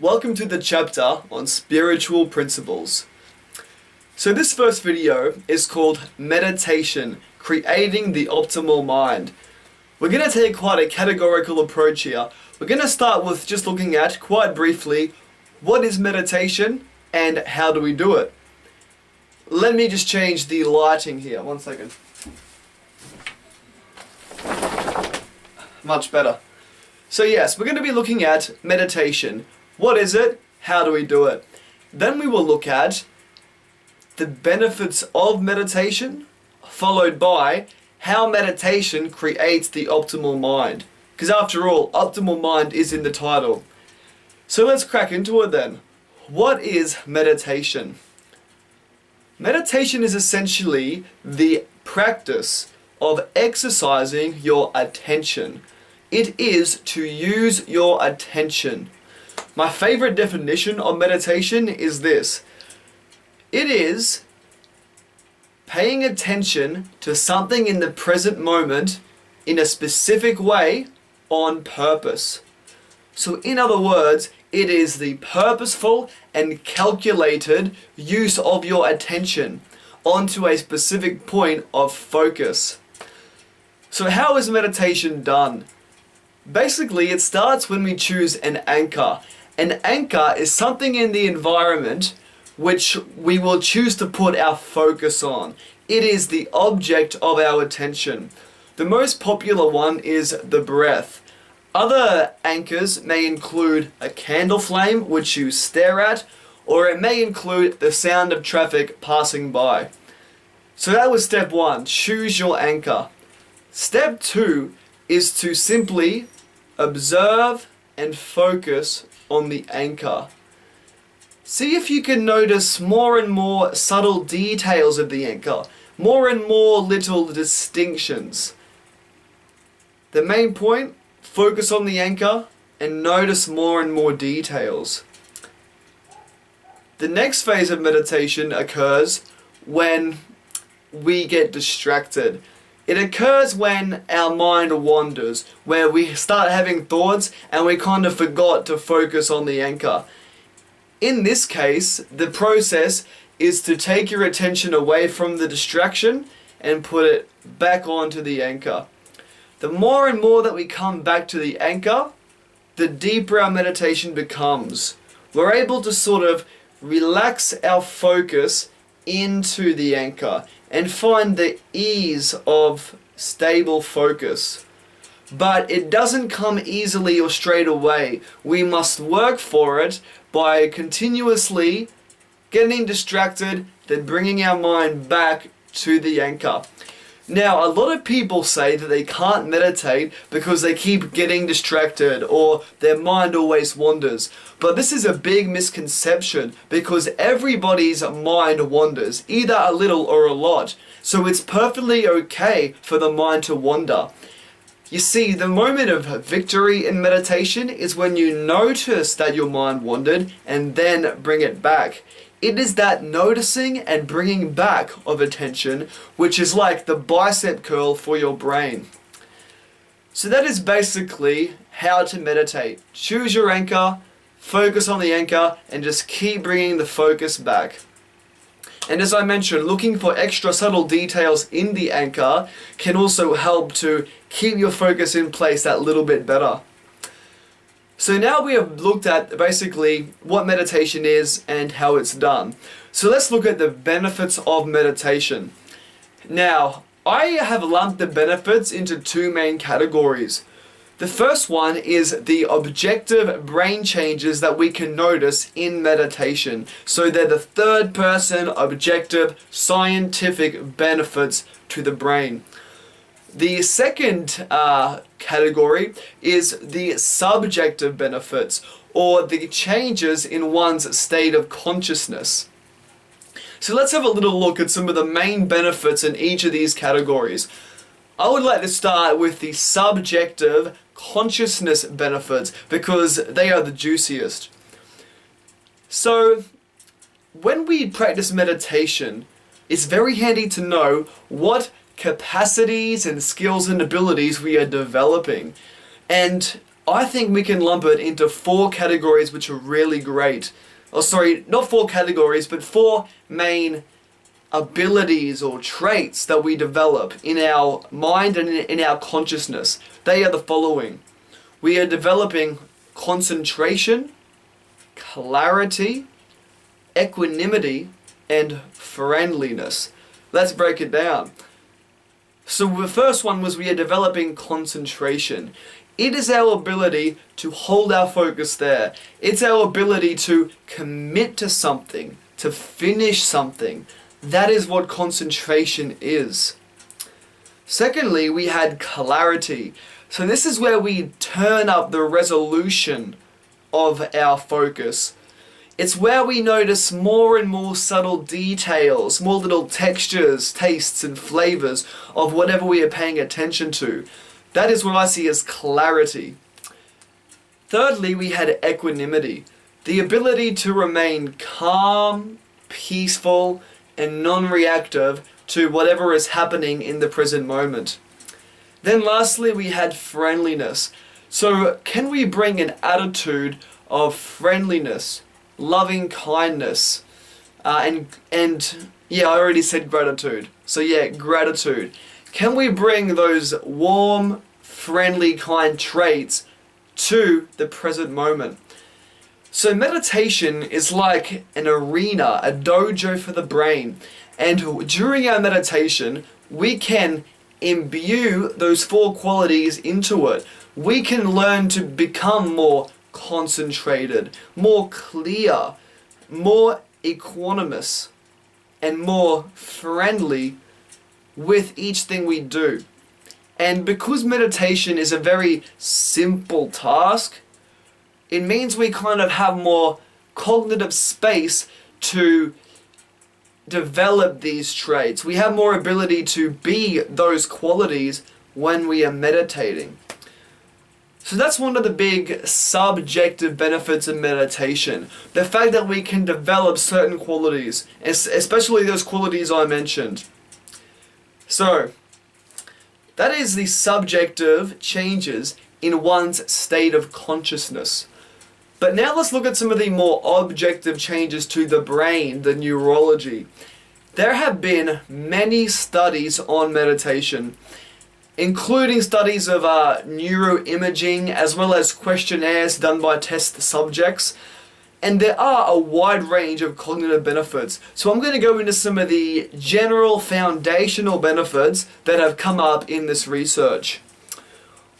Welcome to the chapter on spiritual principles. So this first video is called Meditation, Creating the Optimal Mind. We're going to take quite a categorical approach here. We're going to start with just looking at, quite briefly, what is meditation and how do we do it. Let me just change the lighting here, 1 second. Much better. So yes, we're going to be looking at meditation. What is it? How do we do it? Then we will look at the benefits of meditation, followed by how meditation creates the optimal mind. Because after all, optimal mind is in the title. So let's crack into it then. What is meditation? Meditation is essentially the practice of exercising your attention. It is to use your attention. My favorite definition of meditation is this. It is paying attention to something in the present moment in a specific way on purpose. So in other words, it is the purposeful and calculated use of your attention onto a specific point of focus. So how is meditation done? Basically, it starts when we choose an anchor. An anchor is something in the environment which we will choose to put our focus on. It is the object of our attention. The most popular one is the breath. Other anchors may include a candle flame which you stare at, or it may include the sound of traffic passing by. So that was step 1, choose your anchor. Step 2 is to simply observe and focus on the anchor. See if you can notice more and more subtle details of the anchor, more and more little distinctions. The main point, focus on the anchor and notice more and more details. The next phase of meditation occurs when we get distracted. It occurs when our mind wanders, where we start having thoughts and we kind of forgot to focus on the anchor. In this case, the process is to take your attention away from the distraction and put it back onto the anchor. The more and more that we come back to the anchor, the deeper our meditation becomes. We're able to sort of relax our focus into the anchor and find the ease of stable focus. But it doesn't come easily or straight away. We must work for it by continuously getting distracted, then bringing our mind back to the anchor. Now, a lot of people say that they can't meditate because they keep getting distracted or their mind always wanders. But this is a big misconception because everybody's mind wanders, either a little or a lot. So it's perfectly okay for the mind to wander. You see, the moment of victory in meditation is when you notice that your mind wandered and then bring it back. It is that noticing and bringing back of attention which is like the bicep curl for your brain. So that is basically how to meditate. Choose your anchor, focus on the anchor, and just keep bringing the focus back. And as I mentioned, looking for extra subtle details in the anchor can also help to keep your focus in place that little bit better. So now we have looked at basically what meditation is and how it's done. So let's look at the benefits of meditation. Now, I have lumped the benefits into 2 main categories. The first one is the objective brain changes that we can notice in meditation. So they're the third person objective scientific benefits to the brain. The second category is the subjective benefits, or the changes in one's state of consciousness. So let's have a little look at some of the main benefits in each of these categories. I would like to start with the subjective consciousness benefits because they are the juiciest. So when we practice meditation, it's very handy to know what capacities and skills and abilities we are developing. And I think we can lump it into 4 categories which are really great. Oh, sorry, not 4 categories, but 4 main abilities or traits that we develop in our mind and in our consciousness. They are the following. We are developing concentration, clarity, equanimity, and friendliness. Let's break it down. So the first one was we are developing concentration. It is our ability to hold our focus there. It's our ability to commit to something, to finish something. That is what concentration is. Secondly, we had clarity. So this is where we turn up the resolution of our focus. It's where we notice more and more subtle details, more little textures, tastes, and flavors of whatever we are paying attention to. That is what I see as clarity. Thirdly, we had equanimity. The ability to remain calm, peaceful, and non-reactive to whatever is happening in the present moment. Then lastly, we had friendliness. So can we bring an attitude of friendliness, loving kindness, and yeah, I already said gratitude. So yeah, gratitude. Can we bring those warm, friendly, kind traits to the present moment? So meditation is like an arena, a dojo for the brain. And during our meditation, we can imbue those 4 qualities into it. We can learn to become more concentrated, more clear, more equanimous, and more friendly with each thing we do. And because meditation is a very simple task, it means we kind of have more cognitive space to develop these traits. We have more ability to be those qualities when we are meditating. So that's one of the big subjective benefits of meditation. The fact that we can develop certain qualities, especially those qualities I mentioned. So, that is the subjective changes in one's state of consciousness. But now let's look at some of the more objective changes to the brain, the neurology. There have been many studies on meditation, including studies of neuroimaging as well as questionnaires done by test subjects. And there are a wide range of cognitive benefits. So I'm going to go into some of the general foundational benefits that have come up in this research.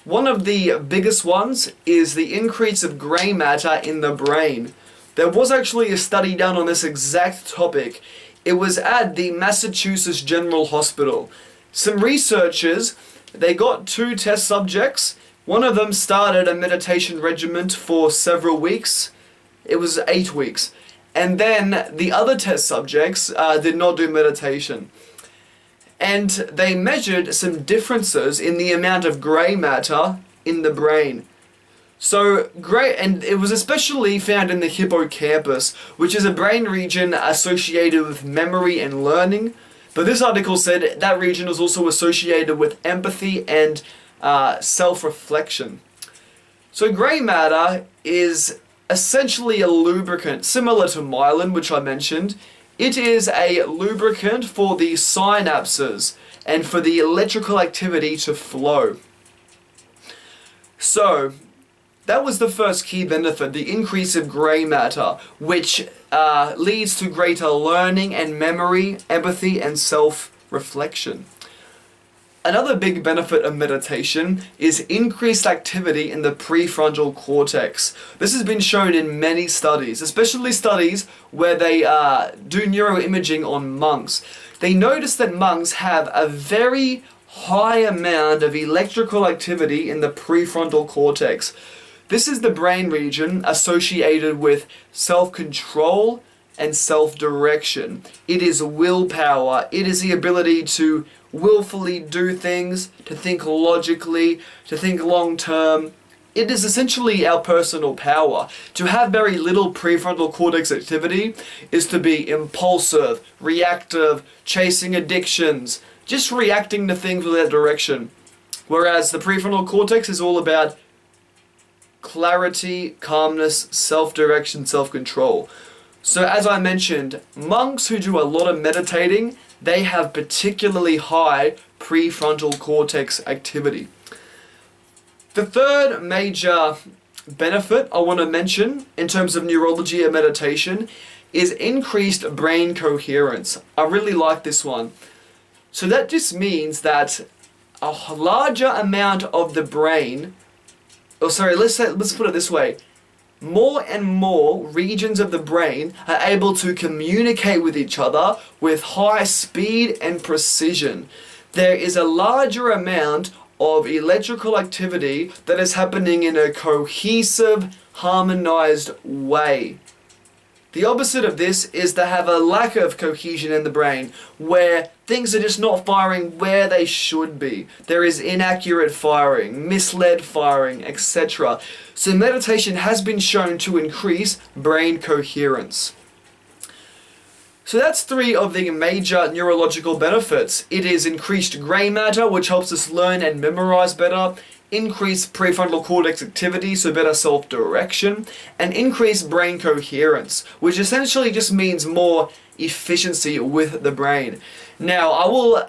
One of the biggest ones is the increase of grey matter in the brain. There was actually a study done on this exact topic. It was at the Massachusetts General Hospital. Some researchers, they got 2 test subjects. One of them started a meditation regimen for several weeks. It was 8 weeks. And then the other test subjects did not do meditation. And they measured some differences in the amount of grey matter in the brain. So and it was especially found in the hippocampus, which is a brain region associated with memory and learning. But this article said that region is also associated with empathy and self-reflection. So grey matter is essentially a lubricant, similar to myelin, which I mentioned. It is a lubricant for the synapses and for the electrical activity to flow. So, that was the first key benefit, the increase of grey matter, which leads to greater learning and memory, empathy, and self-reflection. Another big benefit of meditation is increased activity in the prefrontal cortex. This has been shown in many studies, especially studies where they do neuroimaging on monks. They notice that monks have a very high amount of electrical activity in the prefrontal cortex. This is the brain region associated with self-control and self-direction. It is willpower. It is the ability to willfully do things, to think logically, to think long-term. It is essentially our personal power. To have very little prefrontal cortex activity is to be impulsive, reactive, chasing addictions, just reacting to things without direction. Whereas the prefrontal cortex is all about clarity, calmness, self-direction, self-control. So as I mentioned, monks who do a lot of meditating, they have particularly high prefrontal cortex activity. The third major benefit I want to mention in terms of neurology and meditation is increased brain coherence. I really like this one. So that just means that a larger amount of the brain, let's put it this way, more and more regions of the brain are able to communicate with each other with high speed and precision. There is a larger amount of electrical activity that is happening in a cohesive, harmonized way. The opposite of this is to have a lack of cohesion in the brain, where things are just not firing where they should be. There is inaccurate firing, misled firing, etc. So meditation has been shown to increase brain coherence. So that's 3 of the major neurological benefits. It is increased grey matter, which helps us learn and memorize better, increased prefrontal cortex activity, so better self-direction, and increased brain coherence, which essentially just means more efficiency with the brain. Now,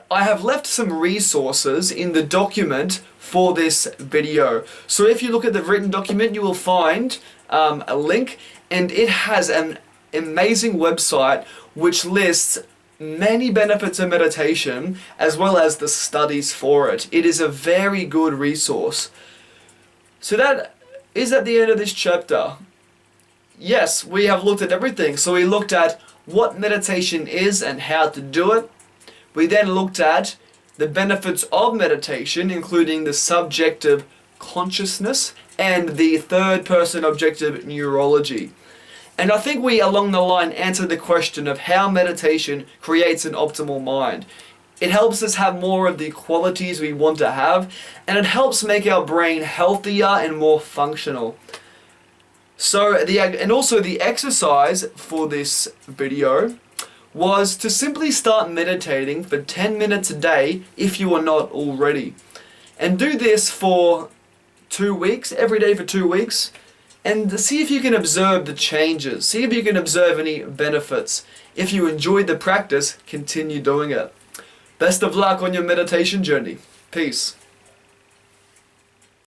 I have left some resources in the document for this video. So if you look at the written document, you will find a link, and it has an amazing website which lists many benefits of meditation as well as the studies for it. It is a very good resource. So that is at the end of this chapter. Yes, we have looked at everything. So we looked at what meditation is and how to do it. We then looked at the benefits of meditation, including the subjective consciousness and the third person objective neurology. And I think we, along the line, answered the question of how meditation creates an optimal mind. It helps us have more of the qualities we want to have, and it helps make our brain healthier and more functional. So, also the exercise for this video was to simply start meditating for 10 minutes a day if you are not already. And do this for 2 weeks, every day for 2 weeks. And see if you can observe the changes. See if you can observe any benefits. If you enjoyed the practice, continue doing it. Best of luck on your meditation journey. Peace.